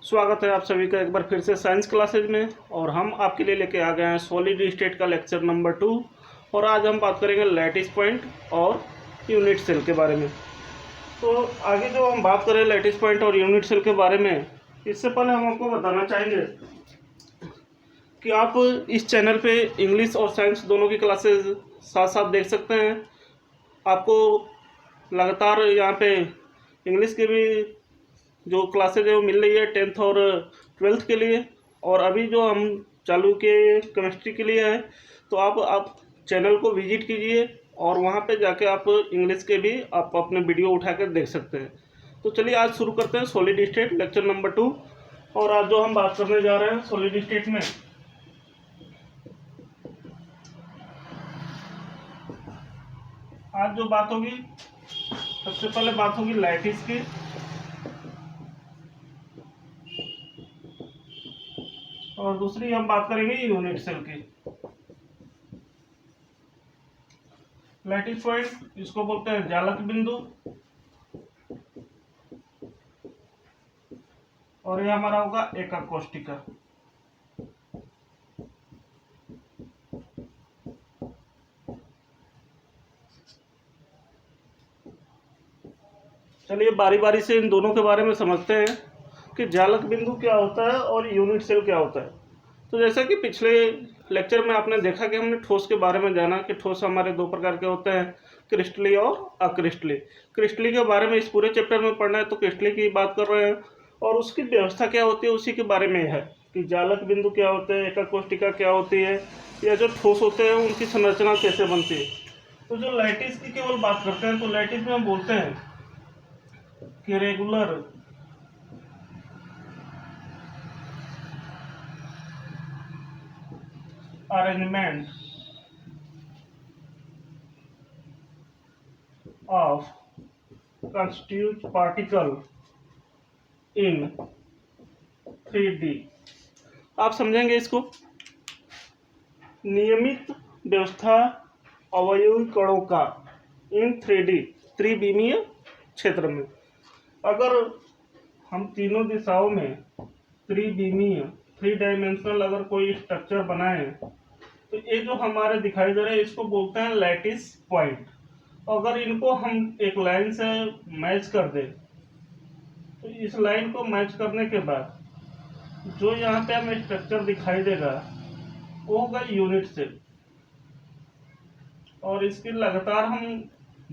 स्वागत है आप सभी का एक बार फिर से साइंस क्लासेज में। और हम आपके लिए लेके आ गए हैं सॉलिड स्टेट का लेक्चर नंबर 2। और आज हम बात करेंगे लैटिस पॉइंट और यूनिट सेल के बारे में। तो आगे जो हम बात करें लैटिस पॉइंट और यूनिट सेल के बारे में, इससे पहले हम आपको बताना चाहेंगे कि आप इस चैनल पे इंग्लिश और साइंस दोनों की क्लासेज साथ साथ देख सकते हैं। आपको लगातार यहाँ पे इंग्लिश के भी जो क्लासेज है वो मिल रही है 10th और 12th के लिए, और अभी जो हम चालू किए केमिस्ट्री के लिए है। तो आप चैनल को विजिट कीजिए और वहाँ पे जाके आप इंग्लिश के भी आप अपने वीडियो उठा कर देख सकते हैं। तो चलिए आज शुरू करते हैं सॉलिड स्टेट लेक्चर नंबर 2। और आज जो हम बात करने जा रहे हैं सॉलिड स्टेट में, आज जो बात होगी सबसे पहले बात होगी लैटिस की, और दूसरी हम बात करेंगे यूनिट सेल की। लैटिस पॉइंट इसको बोलते हैं जालक बिंदु, और ये हमारा होगा एकक कोष्ठिका। चलिए बारी बारी से इन दोनों के बारे में समझते हैं कि जालक बिंदु क्या होता है और यूनिट सेल क्या होता है। तो जैसा कि पिछले लेक्चर में आपने देखा कि हमने ठोस के बारे में जाना कि ठोस हमारे दो प्रकार के होते हैं, क्रिस्टलीय और अक्रिस्टलीय। क्रिस्टलीय के बारे में इस पूरे चैप्टर में पढ़ना है तो क्रिस्टलीय की बात कर रहे हैं, और उसकी व्यवस्था क्या होती है उसी के बारे में है कि जालक बिंदु क्या होते हैं, एकक कोष्ठिका क्या होती है, या जो ठोस होते हैं उनकी संरचना कैसे बनती है। तो जो लैटिस की केवल बात करते हैं तो लैटिस में हम बोलते हैं कि regular arrangement of constituent particle in 3D। आप समझेंगे इसको, नियमित व्यवस्था अवयवी कणों का इन 3D त्रिविमीय क्षेत्र में। अगर हम तीनों दिशाओं में त्रिविमीय 3 डायमेंशनल अगर कोई स्ट्रक्चर बनाए तो ये जो हमारे दिखाई दे रहे हैं इसको बोलते हैं लैटिस पॉइंट। अगर इनको हम एक लाइन से मैच कर दें तो इस लाइन को मैच करने के बाद जो यहाँ पे हमें स्ट्रक्चर दिखाई देगा वो होगा यूनिट सेल। और इसकी लगातार हम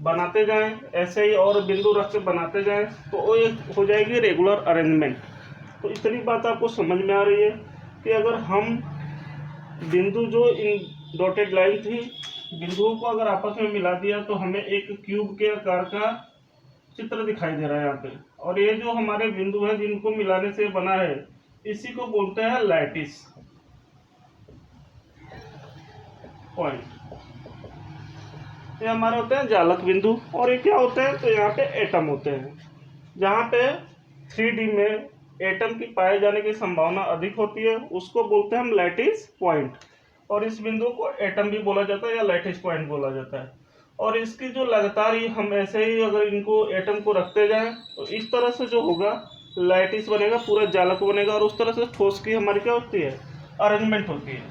बनाते जाएं ऐसे ही और बिंदु रख के बनाते जाएं तो वो एक हो जाएगी रेगुलर अरेंजमेंट। तो इतनी बात आपको समझ में आ रही है कि अगर हम बिंदु जो इन डॉटेड लाइन थी बिंदुओं को अगर आपस में मिला दिया तो हमें एक क्यूब के आकार का चित्र दिखाई दे रहा है यहाँ पे। और ये जो हमारे बिंदु हैं जिनको मिलाने से बना है इसी को बोलते हैं लैटिस पॉइंट। ये हमारे होते हैं जालक बिंदु। और ये क्या होते हैं तो यहाँ पे एटम होते हैं, जहाँ पे 3D में एटम की पाए जाने की संभावना अधिक होती है उसको बोलते हैं हम लैटिस पॉइंट। और इस बिंदु को एटम भी बोला जाता है या लैटिस पॉइंट बोला जाता है। और इसकी जो लगातार ही हम ऐसे ही अगर इनको एटम को रखते जाएं तो इस तरह से जो होगा लैटिस बनेगा, पूरा जालक बनेगा। और उस तरह से ठोस की हमारी क्या होती है, अरेंजमेंट होती है।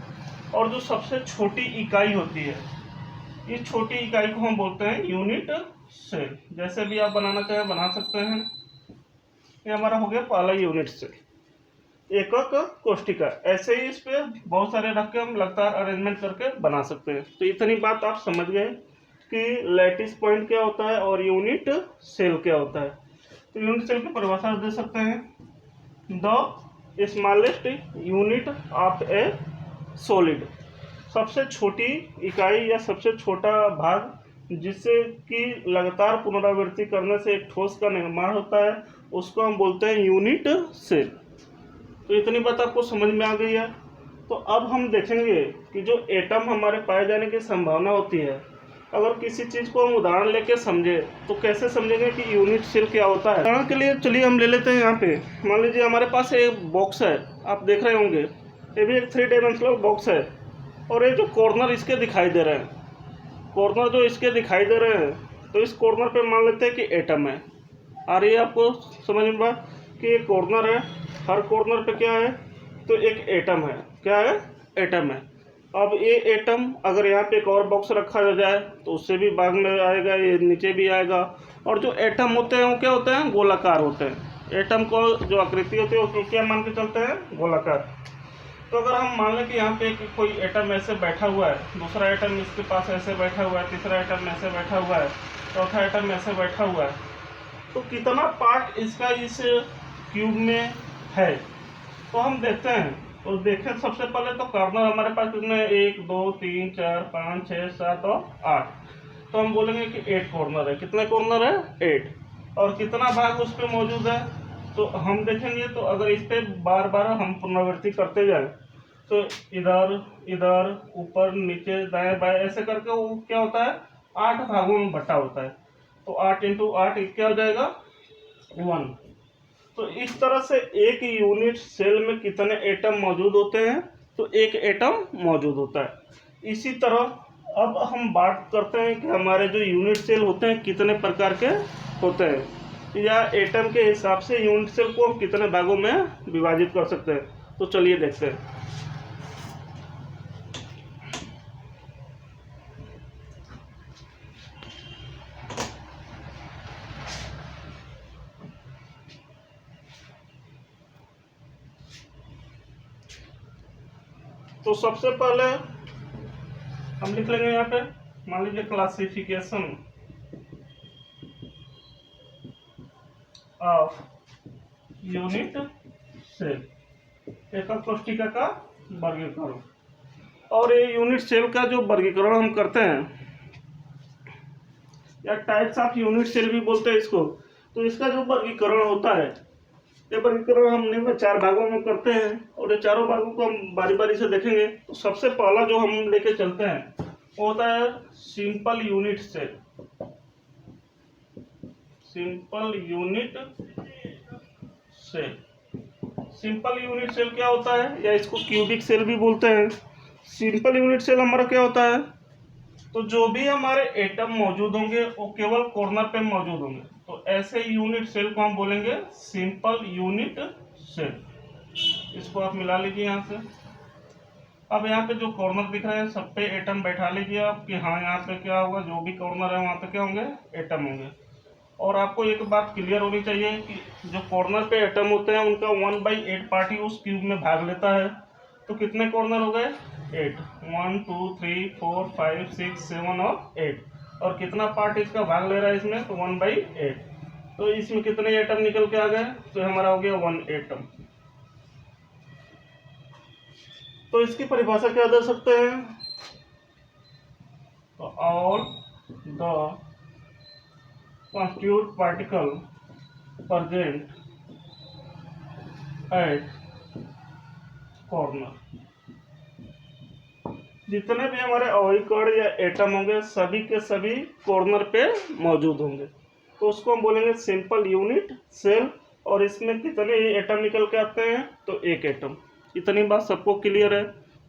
और जो सबसे छोटी इकाई होती है इस छोटी इकाई को हम बोलते हैं यूनिट सेल। जैसे भी आप बनाना चाहें बना सकते हैं। ये हमारा हो गया पहला यूनिट सेल, एकक कोष्ठिका। ऐसे ही इस पे बहुत सारे रख के हम लगातार अरेंजमेंट करके बना सकते हैं। तो इतनी बात आप समझ गए कि लैटिस पॉइंट क्या होता है और यूनिट सेल क्या होता है। तो यूनिट सेल की परिभाषा दे सकते हैं, the smallest unit of A solid. सबसे छोटी इकाई या सबसे छोटा भाग जिससे कि लगातार पुनरावृत्ति करने से एक ठोस का निर्माण होता है उसको हम बोलते हैं यूनिट सेल। तो इतनी बात आपको समझ में आ गई है। तो अब हम देखेंगे कि जो एटम हमारे पाए जाने की संभावना होती है, अगर किसी चीज़ को हम उदाहरण लेके समझे तो कैसे समझेंगे कि यूनिट सेल क्या होता है। उदाहरण के लिए चलिए हम ले लेते हैं, यहाँ पे मान लीजिए हमारे पास एक बॉक्स है, आप देख रहे होंगे ये भी एक 3 डायमेंशनल बॉक्स है। और ये जो कॉर्नर इसके दिखाई दे रहे हैं, कॉर्नर जो इसके दिखाई दे रहे हैं तो इस कॉर्नर पे मान लेते हैं कि एटम है। आ रही है आपको समझ में बात कि ये कॉर्नर है हर कॉर्नर पे क्या है, तो एक एटम है। क्या है, एटम है। अब ये एटम अगर यहाँ पे एक और बॉक्स रखा जाए तो उससे भी भाग में आएगा, ये नीचे भी आएगा। और जो एटम होते हैं वो क्या होते हैं, गोलाकार होते हैं। एटम को जो आकृति होती है वो क्या मान के चलते हैं, गोलाकार। तो अगर हम मान लें कि यहाँ पे कोई एटम ऐसे बैठा हुआ है, दूसरा एटम इसके पास ऐसे बैठा हुआ है, तीसरा एटम ऐसे बैठा हुआ है, चौथा एटम ऐसे बैठा हुआ है, तो कितना पार्ट इसका इस क्यूब में है, तो हम देखते हैं। तो देखें सबसे पहले तो कॉर्नर हमारे पास कितने, 1 2 3 4 5 6 7 और 8। तो हम बोलेंगे कि 8 कॉर्नर है। कितने कॉर्नर है, 8। और कितना भाग उस पर मौजूद है, तो हम देखेंगे। तो अगर इस पर बार बार हम पुनरावृत्ति करते जाएं, तो इधर इधर ऊपर नीचे दाएं बाएं ऐसे करके वो क्या होता है, 8 भागों में बटा होता है। तो 8 इंटू 8 क्या हो जाएगा, 1। तो इस तरह से एक यूनिट सेल में कितने एटम मौजूद होते हैं, तो एक एटम मौजूद होता है। इसी तरह अब हम बात करते हैं कि हमारे जो यूनिट सेल होते हैं कितने प्रकार के होते हैं, या एटम के हिसाब से यूनिट सेल को हम कितने भागों में विभाजित कर सकते हैं। तो चलिए देखते हैं। तो सबसे पहले हम लिख लेंगे यहाँ पे, मान लीजिए क्लासिफिकेशन ऑफ यूनिट सेल, एकक कोष्ठिका का वर्गीकरण। और ये यूनिट सेल का जो वर्गीकरण हम करते हैं, या टाइप्स ऑफ यूनिट सेल भी बोलते हैं इसको, तो इसका जो वर्गीकरण होता है, ये वर्गीकरण हम निम्न 4 भागों में करते हैं। और ये चारों भागों को हम बारी बारी से देखेंगे। तो सबसे पहला जो हम लेके चलते हैं वो होता है simple unit cell. Simple unit cell, simple unit cell क्या होता है, या इसको क्यूबिक सेल भी बोलते हैं। सिंपल यूनिट सेल हमारा क्या होता है, तो जो भी हमारे एटम मौजूद होंगे वो केवल कॉर्नर पे मौजूद होंगे। तो ऐसे यूनिट सेल को हम बोलेंगे सिंपल यूनिट सेल। इसको आप मिला लीजिए यहाँ से। अब यहाँ पे जो कॉर्नर दिख रहे हैं सब पे एटम बैठा लीजिए आप, कि हाँ यहाँ पे क्या होगा, जो भी कॉर्नर है वहाँ पे क्या होंगे, एटम होंगे। और आपको एक बात क्लियर होनी चाहिए कि जो कॉर्नर पे एटम होते हैं उनका 1/8 पार्ट ही उस क्यूब में भाग लेता है। तो कितने कॉर्नर हो गए, 8। 1 2 3 4 5 6 7 और 8। और कितना पार्ट इसका भाग ले रहा है इसमें, तो 1/8। तो इसमें कितने एटम निकल के आ गए, तो हमारा हो गया 1 एटम। तो इसकी परिभाषा क्या दे सकते हैं, तो all the constituent particle present at corner। जितने भी हमारे अवयवी कण या एटम होंगे सभी के सभी कॉर्नर पे मौजूद होंगे। तो उसको हम बोलेंगे सिंपल यूनिट सेल। और इसमें कितने एटम निकल के आते हैं, तो एक एटम। इतनी बात सबको क्लियर है।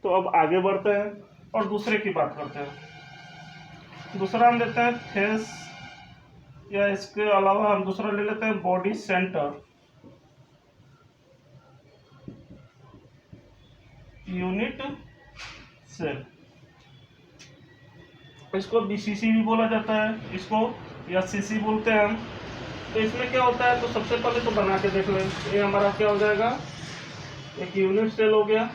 तो अब आगे बढ़ते हैं और दूसरे की बात करते हैं। दूसरा हम लेते हैं फेस, या इसके अलावा हम दूसरा ले लेते हैं बॉडी सेंटर यूनिट सेल। इसको बीसीसी भी बोला जाता है, इसको या सीसी बोलते हैं हम। तो इसमें क्या होता है, तो सबसे पहले तो बना के देख लें। ये हमारा क्या हो जाएगा, एक यूनिट सेल हो गया,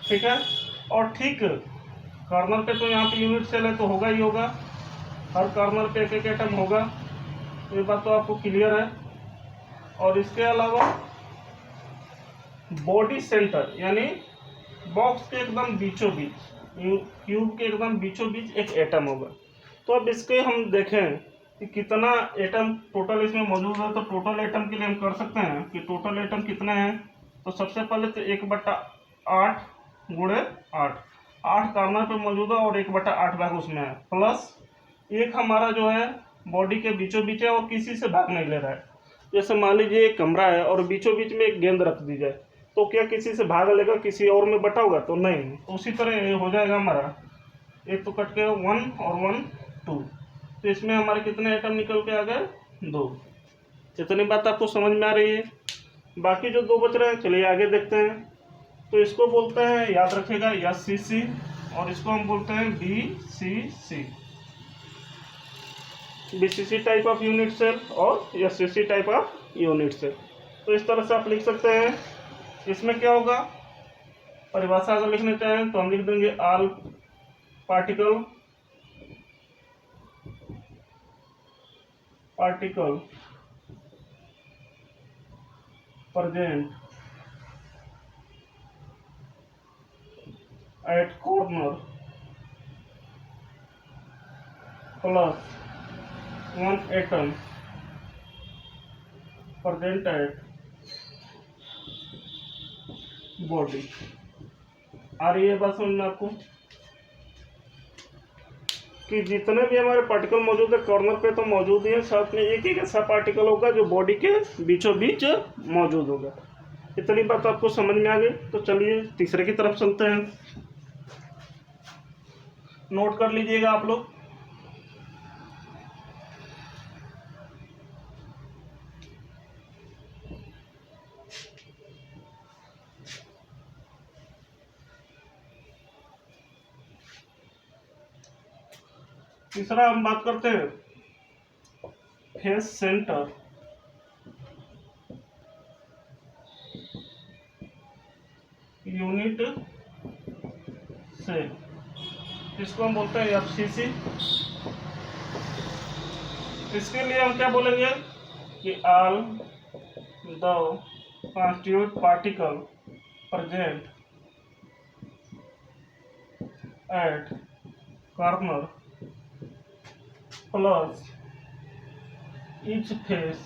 ठीक है। और ठीक कॉर्नर पे तो यहाँ पे यूनिट सेल है तो होगा ही होगा, हर कॉर्नर पे एक एक एटम होगा। तो ये बात तो आपको क्लियर है। और इसके अलावा बॉडी सेंटर यानी बॉक्स के एकदम बीचों बीच, क्यूब के एकदम बीचों बीच एक एटम होगा। तो अब इसके हम देखें कि कितना एटम टोटल इसमें मौजूद है। तो टोटल एटम के लिए हम कर सकते हैं कि टोटल एटम कितने हैं। तो सबसे पहले तो 1/8 गुणे 8, 8 कॉर्नर पे मौजूद है और 1/8 भाग उसमें है, प्लस एक हमारा जो है बॉडी के बीचों बीच है और किसी से भाग नहीं ले रहा है। जैसे मान लीजिए एक कमरा है और बीचों बीच में एक गेंद रख दी जाए, तो क्या किसी से भाग लेगा, किसी और में बटा होगा, तो नहीं। तो उसी तरह ये हो जाएगा हमारा, एक तो कट के 1 और 1 2। तो इसमें हमारे कितने एटम निकल के आ गए, 2। इतनी बात आपको समझ में आ रही है। बाकी जो दो बच रहे हैं, चलिए आगे देखते हैं। तो इसको बोलते हैं, याद रखेगा, SCC, और इसको हम बोलते हैं BCC। BCC type of unit cell और SCC type of unit cell. तो इस तरह से आप लिख सकते हैं। इसमें क्या होगा, परिभाषा अगर लिखना चाहें तो हम लिख देंगे all particle present at corner plus one atom present at body। आ रही है बात समझ में आपको कि जितने भी हमारे पार्टिकल मौजूद है कॉर्नर पे तो मौजूद ही है, साथ में एक एक ऐसा पार्टिकल होगा जो बॉडी के बीचों बीच मौजूद होगा। इतनी बात आपको समझ में आ गई। तो चलिए तीसरे की तरफ चलते हैं। नोट कर लीजिएगा आप लोग। तीसरा हम बात करते हैं फेस सेंटर यूनिट सेल, इसको हम बोलते हैं FCC। इसके लिए हम क्या बोलेंगे कि all the constitute particle present at corner plus each face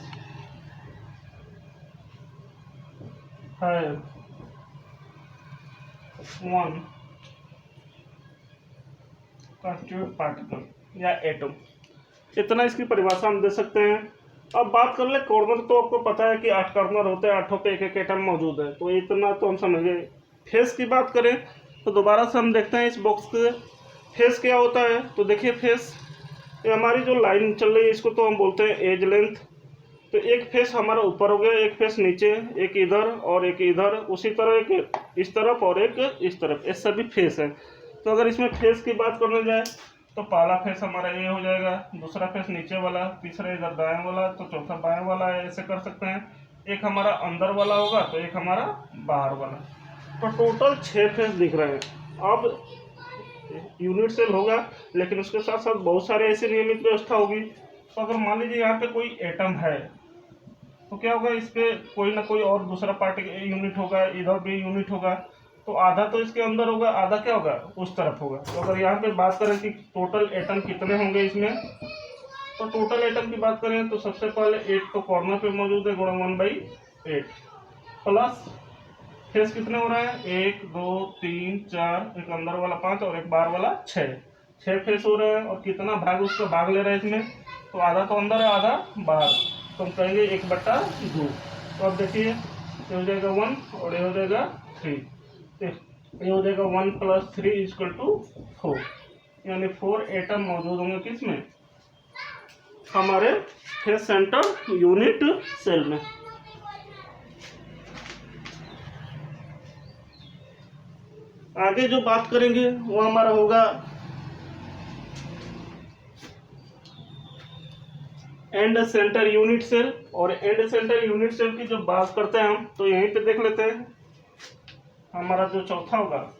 have one constituent particle या एटम। इतना इसकी परिभाषा हम दे सकते हैं। अब बात कर ले कॉर्नर, तो आपको पता है कि 8 कॉर्नर होते हैं, 8 पे एक एक एटम मौजूद है, तो इतना तो हम समझ गए। फेस की बात करें तो दोबारा से हम देखते हैं इस बॉक्स के फेस क्या होता है। तो देखिए फेस, ये हमारी जो लाइन चल रही है इसको तो हम बोलते हैं एज लेंथ। तो एक फेस हमारा ऊपर हो गया, एक फेस नीचे, एक इधर और एक इधर, उसी तरह एक इस तरफ और एक इस तरफ, ये सभी फेस है। तो अगर इसमें फेस की बात करने जाए तो पहला फेस हमारा ये हो जाएगा, दूसरा फेस नीचे वाला, तीसरा इधर दाएं वाला, तो चौथा बाएं वाला है, ऐसे कर सकते हैं। एक हमारा अंदर वाला होगा तो एक हमारा बाहर वाला। तो टोटल 6 फेस दिख रहे हैं। अब यूनिट सेल होगा लेकिन उसके साथ साथ बहुत सारे ऐसे नियमित व्यवस्था होगी। तो अगर मान लीजिए यहाँ पे कोई एटम है तो क्या होगा, इस पे कोई ना कोई और दूसरा पार्टिकल यूनिट होगा, इधर भी यूनिट होगा, तो आधा तो इसके अंदर होगा, आधा क्या होगा उस तरफ होगा। तो अगर यहाँ पे बात करें कि टोटल एटम कितने होंगे इसमें, तो टोटल एटम की बात करें तो सबसे पहले 8 तो कॉर्नर पे मौजूद है, गुणा 1/8 प्लस फेस कितने हो रहे हैं, 1 2 3 4, एक अंदर वाला 5 और एक बाहर वाला 6 फेस हो रहे हैं। और कितना भाग उसका भाग ले रहे हैं इसमें, तो आधा तो अंदर है आधा बाहर, तो हम कहेंगे 1/2। तो अब देखिए ये हो जाएगा 1 और ये हो जाएगा 3, ये हो जाएगा 1 + 3 = 4, यानी 4 एटम मौजूद होंगे किसमें, हमारे फेस सेंटर यूनिट सेल में। आगे जो बात करेंगे वो हमारा होगा एंड सेंटर यूनिट सेल। और एंड सेंटर यूनिट सेल की जब बात करते हैं हम तो यहीं पे देख लेते हैं, हमारा जो चौथा होगा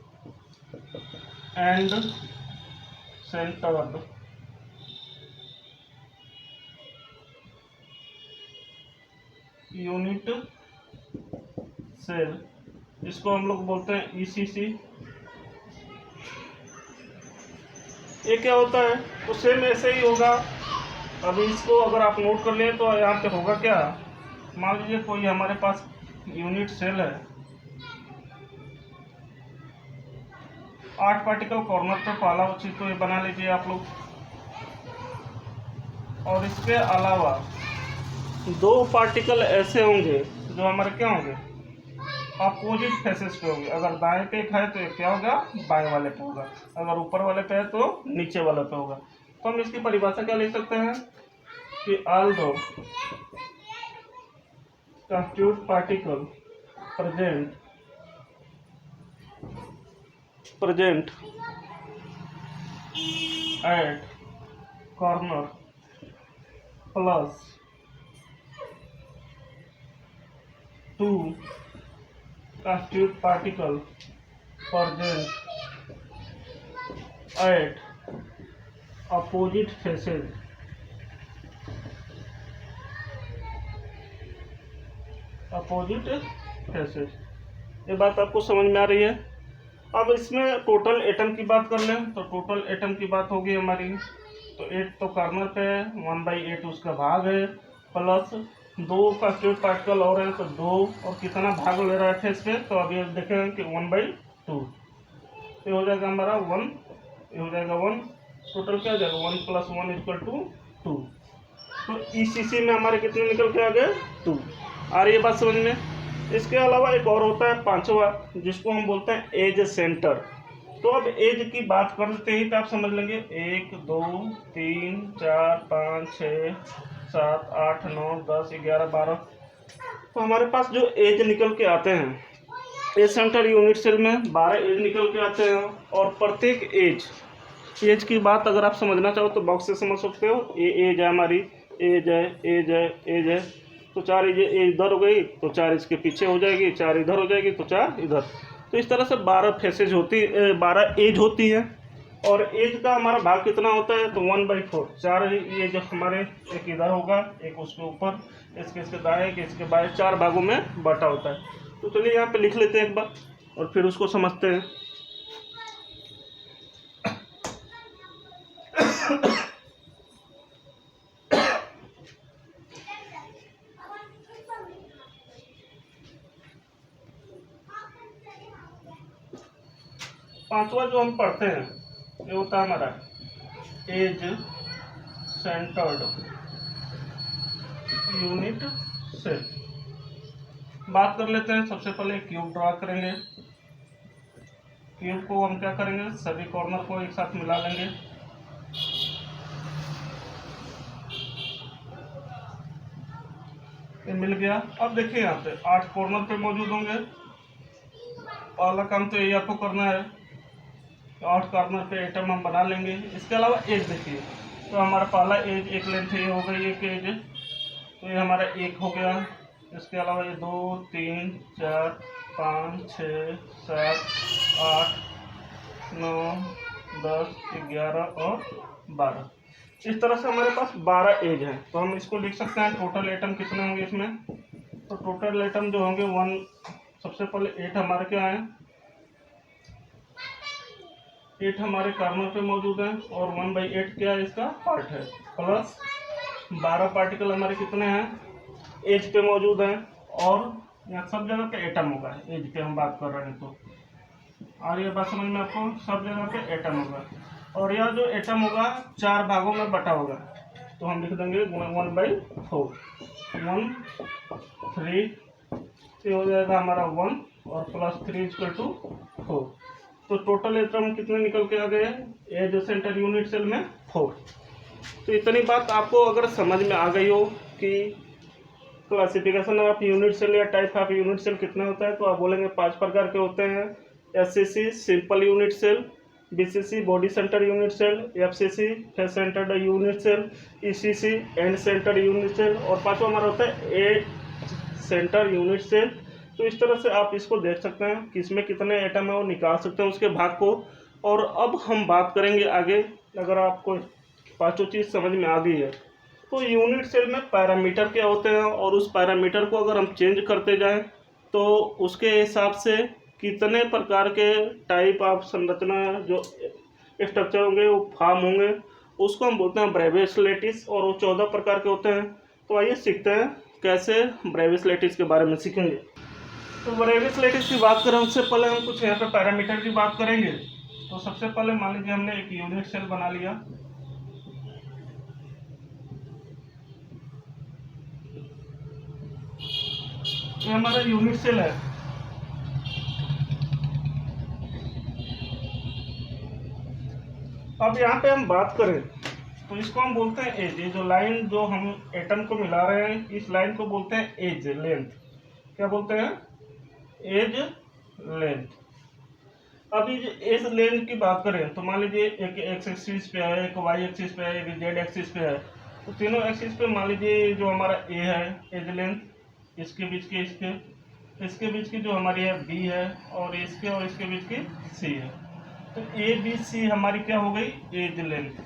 एंड सेंटर यूनिट सेल, इसको हम लोग बोलते हैं ECC। ये क्या होता है, तो सेम ऐसे ही होगा। अभी इसको अगर आप नोट कर लें तो यहाँ पे होगा क्या, मान लीजिए कोई हमारे पास यूनिट सेल है, 8 पार्टिकल कॉर्नर पे पहला चीज तो ये बना लीजिए आप लोग। और इसके अलावा 2 पार्टिकल ऐसे होंगे जो हमारे क्या होंगे, अपोजिट फेसेस पे होंगे। अगर दाएं पे एक है तो ये क्या होगा, बाएं वाले पे होगा, अगर ऊपर वाले पे है तो नीचे वाले पे होगा। तो हम इसकी परिभाषा क्या लिख सकते हैं कि ऑल दो constitute particle present at corner plus 2 constitute particle present at opposite faces. ये बात आपको समझ में आ रही है। अब इसमें टोटल एटम की बात कर लें तो टोटल एटम की बात होगी हमारी, तो 8 तो कॉर्नर पे है, 1/8 उसका भाग है, प्लस 2 कंस्टिट्यूट पार्टिकल और है तो 2, और कितना भाग ले रहा है फेस पे, तो अभी देखेंगे कि 1/2, ये हो जाएगा हमारा 1, ये हो जाएगा 1, टोटल क्या हो जाएगा 1 + 1 = 2। तो ECC में हमारे कितने निकल के आ गए 2। आ रही है बात समझ में। इसके अलावा एक और होता है 5वां, जिसको हम बोलते हैं एज सेंटर। तो अब एज की बात करते ही तो आप समझ लेंगे 1 2 3 4 5 6 7 8 9 10 11 12, तो हमारे पास जो एज निकल के आते हैं एज सेंटर यूनिट सेल में 12 एज निकल के आते हैं। और प्रत्येक एज की बात अगर आप समझना चाहो तो बॉक्स से समझ सकते हो। ये एज है हमारी, एज है, तो 4 एज इधर हो गई तो 4 इसके पीछे हो जाएगी, 4 इधर हो जाएगी तो 4 इधर। तो इस तरह से 12 फेसेज होती 12 एज होती है। और एज का हमारा भाग कितना होता है तो 1/4, 4 एज हमारे, एक इधर होगा, एक उसके ऊपर, इसके दाएं, इसके बाएं, 4 भागों में बटा होता है। तो चलिए यहाँ पे लिख लेते हैं एक बार और फिर उसको समझते हैं। पांचवा जो हम पढ़ते हैं ये होता है हमारा एज सेंटर्ड यूनिट सेल। बात कर लेते हैं। सबसे पहले क्यूब ड्रा करेंगे। क्यूब को हम क्या करेंगे, सभी कॉर्नर को एक साथ मिला लेंगे। ये मिल गया। अब देखिए यहाँ पे 8 कॉर्नर पे मौजूद होंगे। पहला काम तो यही आपको करना है, 8 कॉर्नर पे एटम हम बना लेंगे। इसके अलावा एज देखिए, तो हमारा पहला एज एक लेंथ ये हो गई, एक एज, तो ये हमारा 1 हो गया। इसके अलावा ये 2 3 4 5 6 7 8 9 10 11 और 12। इस तरह से हमारे पास 12 एज हैं। तो हम इसको लिख सकते हैं टोटल एटम कितने होंगे इसमें। तो टोटल एटम जो होंगे 1, सबसे पहले 8 हमारे क्या हैं, 8 हमारे कॉर्नर पे मौजूद हैं और 1/8 क्या है इसका पार्ट है, प्लस 12 पार्टिकल हमारे कितने हैं एज पे मौजूद हैं। और यहाँ सब जगह पे एटम होगा, एज पे हम बात कर रहे हैं। तो और ये बात समझ में आपको, सब जगह पे एटम होगा। और यह जो एटम होगा 4 भागों में बटा होगा, तो हम लिख देंगे 1/4, 1 3, ये हो जाएगा हमारा 1 और प्लस 3 = 4। तो टोटल एटम कितने निकल के आ गए एज सेंटर यूनिट सेल में 4। तो इतनी बात आपको अगर समझ में आ गई हो कि क्लासिफिकेशन ऑफ यूनिट सेल या टाइप ऑफ यूनिट सेल कितने होता है, तो आप बोलेंगे 5 प्रकार के होते हैं। SCC simple unit cell, BCC body centre unit cell, FCC face centred unit cell, ECC end centred unit cell, और 5वां हमारा होता है एज सेंटर यूनिट सेल। तो इस तरह से आप इसको देख सकते हैं कि इसमें कितने एटम है वो निकाल सकते हैं उसके भाग को। और अब हम बात करेंगे आगे, अगर आपको 5 चीज़ समझ में आ गई है तो यूनिट सेल में पैरामीटर क्या होते हैं, और उस पैरामीटर को अगर हम चेंज करते जाएं तो उसके हिसाब से कितने प्रकार के टाइप ऑफ संरचना जो स्ट्रक्चर होंगे वो फॉर्म होंगे, उसको हम बोलते हैं ब्रेवियस लैटिस, और वो 14 प्रकार के होते हैं। तो आइए सीखते हैं कैसे ब्रेवियस लैटिस के बारे में सीखेंगे। तो ब्रेवियस लैटिस की बात करें उससे पहले हम कुछ यहाँ पे पैरामीटर की बात करेंगे। तो सबसे पहले मान लीजिए हमने एक यूनिट सेल बना लिया। ये हमारा यूनिट सेल है। अब यहाँ पे हम बात करें तो इसको हम बोलते हैं एज। ये जो लाइन जो हम एटम को मिला रहे हैं, इस लाइन को बोलते हैं एज लेंथ। क्या बोलते हैं? Edge length. अभी एज लेंथ की बात करें तो मान लीजिए एक एक्स एक्सिस पे है, एक वाई एक्सिस पे है, एक जेड एक्सिस पे है। तो तीनों एक्सिस पे मान लीजिए जो हमारा ए है एज लेंथ, इसके बीच के इसके बीच की जो हमारी है बी है, और इसके बीच की सी है। तो ए बी सी हमारी क्या हो गई? As length.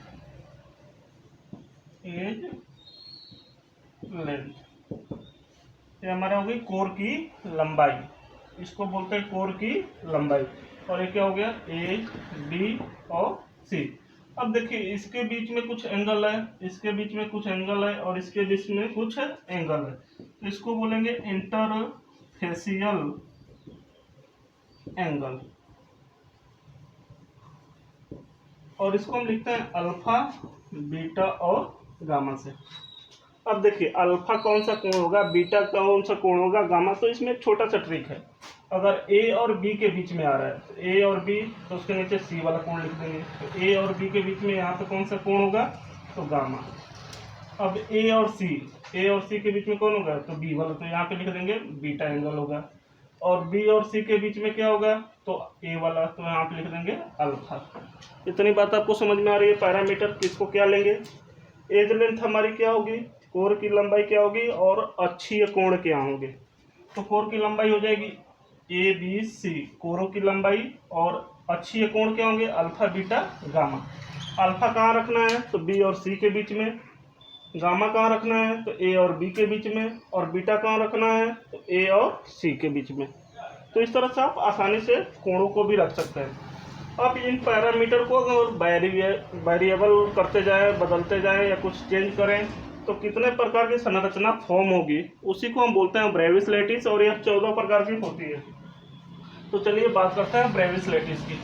एज लेंथ ये हमारा हो गई कोर की लंबाई। इसको बोलते हैं कोर की लंबाई। और ये क्या हो गया? ए बी और सी। अब देखिए इसके बीच में कुछ एंगल है, इसके बीच में कुछ एंगल है, और इसके बीच में कुछ एंगल है। तो इसको बोलेंगे इंटरफेसियल एंगल, और इसको हम लिखते हैं अल्फा, बीटा और गामा से। अब देखिए अल्फा कौन सा कोण होगा, बीटा कौन सा कोण होगा, गामा। तो इसमें एक छोटा सा ट्रिक है। अगर ए और बी के बीच में आ रहा है तो ए और बी, तो उसके नीचे सी वाला कोण लिख देंगे। तो ए और बी के बीच में यहाँ पे कौन सा कोण होगा? तो गामा। अब ए और सी के बीच में कौन होगा? तो बी वाला, तो यहाँ पे लिख देंगे बीटा एंगल होगा। और बी और सी के बीच में क्या होगा? तो ए वाला, तो यहाँ पे लिख देंगे अल्फा। इतनी बात आपको समझ में आ रही है? पैरामीटर किसको क्या लेंगे? एज लेंथ हमारी क्या होगी? कोर की लंबाई क्या होगी? और अक्षीय कोण क्या होंगे? तो कोर की लंबाई हो जाएगी ए बी सी, कोरों की लंबाई, और अक्षीय कोण क्या होंगे? Alpha beta gamma. अल्फा कहाँ रखना है? तो बी और सी के बीच में। गामा कहाँ रखना है? तो ए और बी के बीच में। और बीटा कहाँ रखना है? तो ए और सी के बीच में। तो इस तरह से आप आसानी से कोणों को भी रख सकते हैं। अब इन पैरामीटर को अगर वेरिएबल करते जाएं, बदलते जाएं या कुछ चेंज करें तो कितने प्रकार की संरचना फॉर्म होगी, उसी को हम बोलते हैं ब्रेविस लैटिस। और यह 14 प्रकार की होती है। तो चलिए बात करते हैं ब्रेविस लैटिस की।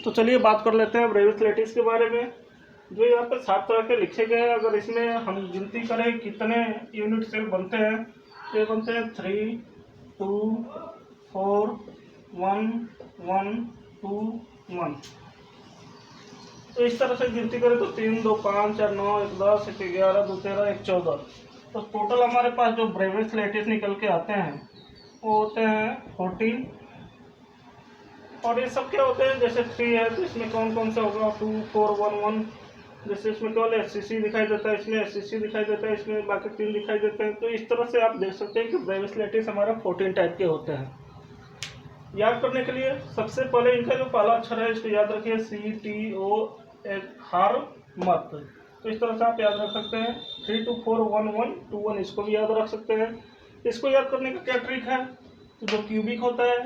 तो चलिए बात कर लेते हैं ब्रेविस लैटिस के बारे में। जो यहाँ पर 7 तरह के लिखे गए हैं, अगर इसमें हम गिनती करें कितने यूनिट सेल बनते हैं, तो ये बनते हैं 3 2 4 1 1 2 1। तो इस तरह से गिनती करें तो 3 2 5 4 9 1 10 1 11 2 13 1 14। तो टोटल हमारे पास जो ब्रेविस लैटिस निकल के आते हैं वो होते हैं 14। और ये सब क्या होते हैं? जैसे 3 है तो इसमें कौन कौन सा होगा? 2 4 1 1। जैसे इसमें केवल एससीसी दिखाई देता है, इसमें एससीसी दिखाई देता है, इसमें बाकी 3 दिखाई देते हैं। तो इस तरह से आप देख सकते हैं कि ब्रेविस लैटिस हमारा 14 टाइप के होते हैं। याद करने के लिए सबसे पहले इनका जो पहला अक्षर है इसको याद रखिए, CTO हार मत। तो इस तरह से आप याद रख सकते हैं। 3 2 4 1 1 2 1, इसको भी याद रख सकते हैं। इसको याद करने का क्या ट्रिक है? तो जो क्यूबिक होता है,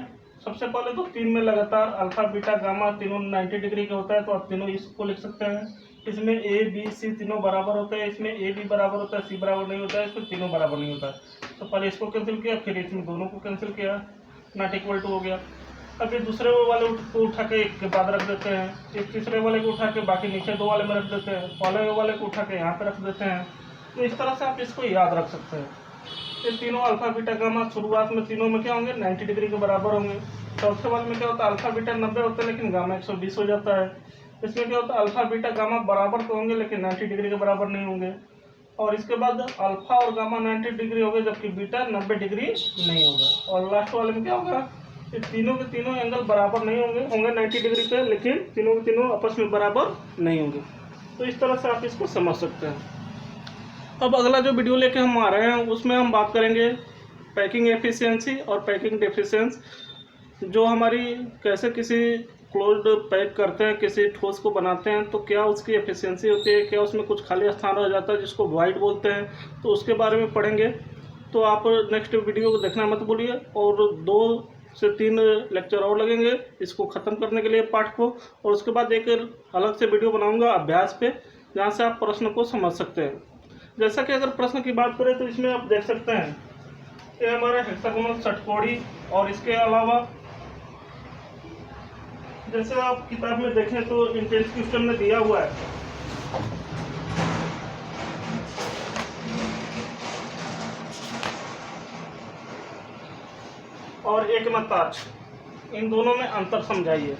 सबसे पहले तो 3 में लगातार अल्फा बीटा गामा तीनों 90 डिग्री का होता है, तो आप तीनों इसको लिख सकते हैं। इसमें ए बी सी तीनों बराबर होते हैं, इसमें ए बी बराबर होता है, सी बराबर नहीं होता है, इसमें तीनों बराबर नहीं होता है। तो पहले इसको कैंसिल किया, फिर इसमें दोनों को कैंसिल किया, नॉट इक्वल टू हो गया। अब ये दूसरे वाले को उठा के एक के बाद रख देते हैं, एक तीसरे वाले को उठा के बाकी नीचे 2 वाले में रख देते हैं, पहले वाले को उठा के यहाँ पे रख देते हैं। तो इस तरह से आप इसको याद रख सकते हैं। ये तीनों अल्फा बीटा गामा शुरुआत में तीनों में क्या होंगे? 90 डिग्री के बराबर होंगे। चौथे वाले में क्या होता है? अल्फा बीटा 90 होता है लेकिन गामा 120 हो जाता है। इसमें क्या होता है? अल्फा बीटा गामा बराबर तो होंगे लेकिन 90 डिग्री के बराबर नहीं होंगे। और इसके बाद अल्फा और गामा 90 डिग्री हो गए जबकि बीटा 90 डिग्री नहीं होगा। और लास्ट वाले में क्या होगा? ये तीनों के तीनों एंगल बराबर नहीं होंगे 90 डिग्री पे, लेकिन तीनों के तीनों आपस में बराबर नहीं होंगे। तो इस तरह से आप इसको समझ सकते हैं। अब अगला जो वीडियो लेके हम आ रहे हैं उसमें हम बात करेंगे पैकिंग एफिशिएंसी और पैकिंग डेफिशिएंसी। जो हमारी कैसे किसी क्लोज्ड पैक करते हैं, किसी ठोस को बनाते हैं, तो क्या उसकी एफिशिएंसी होती है, क्या उसमें कुछ खाली स्थान रह जाता है जिसको वॉइड बोलते हैं, तो उसके बारे में पढ़ेंगे। तो आप नेक्स्ट वीडियो को देखना मत भूलिए। और 2 से 3 लेक्चर और लगेंगे इसको ख़त्म करने के लिए पाठ को, और उसके बाद एक अलग से वीडियो बनाऊंगा अभ्यास पे, जहाँ से आप प्रश्न को समझ सकते हैं। जैसा कि अगर प्रश्न की बात करें तो इसमें आप देख सकते हैं ये हमारा हेक्सागोनल षटकोणी, और इसके अलावा जैसे आप किताब में देखें तो इंटेंस क्वेश्चन में दिया हुआ है और एक मताक्ष, इन दोनों में अंतर समझाइए।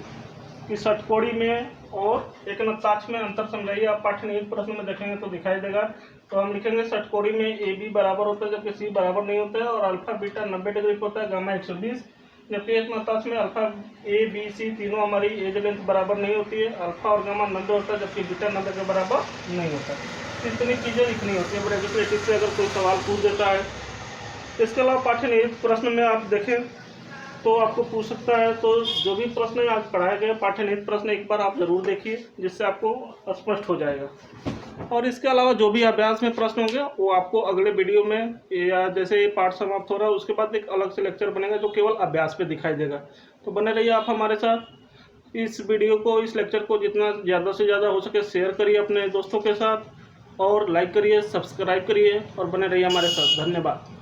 कि षटकोणी में और एक नत्ताक्ष में अंतर समझाइए। आप पाठ्यनिहित प्रश्न में देखेंगे तो दिखाई देगा। तो हम लिखेंगे षटकोणी में ए बी बराबर होता है जबकि सी बराबर नहीं होता है, और अल्फा बीटा 90 डिग्री पर होता है, गामा 120। जबकि एक नत्ताक्ष में अल्फा ए बी सी तीनों हमारी एज लेंथ बराबर नहीं होती है, अल्फा और गामा 90 होता है जबकि बीटा 90 के बराबर नहीं होता है। इतनी चीज़ें लिखनी होती है ब्रैकेट से अगर कोई सवाल पूछ देता है। इसके अलावा पाठ्यनिहित प्रश्न में आप देखें तो आपको पूछ सकता है। तो जो भी प्रश्न आज पढ़ाए गए पाठ्यनिहित प्रश्न एक बार आप जरूर देखिए, जिससे आपको स्पष्ट हो जाएगा। और इसके अलावा जो भी अभ्यास में प्रश्न होंगे वो आपको अगले वीडियो में, या जैसे ये पाठ समाप्त हो रहा है उसके बाद एक अलग से लेक्चर बनेगा जो केवल अभ्यास पे दिखाई देगा। तो बने रहिए आप हमारे साथ। इस वीडियो को, इस लेक्चर को जितना ज़्यादा से ज़्यादा हो सके शेयर करिए अपने दोस्तों के साथ, और लाइक करिए, सब्सक्राइब करिए और बने रहिए हमारे साथ। धन्यवाद।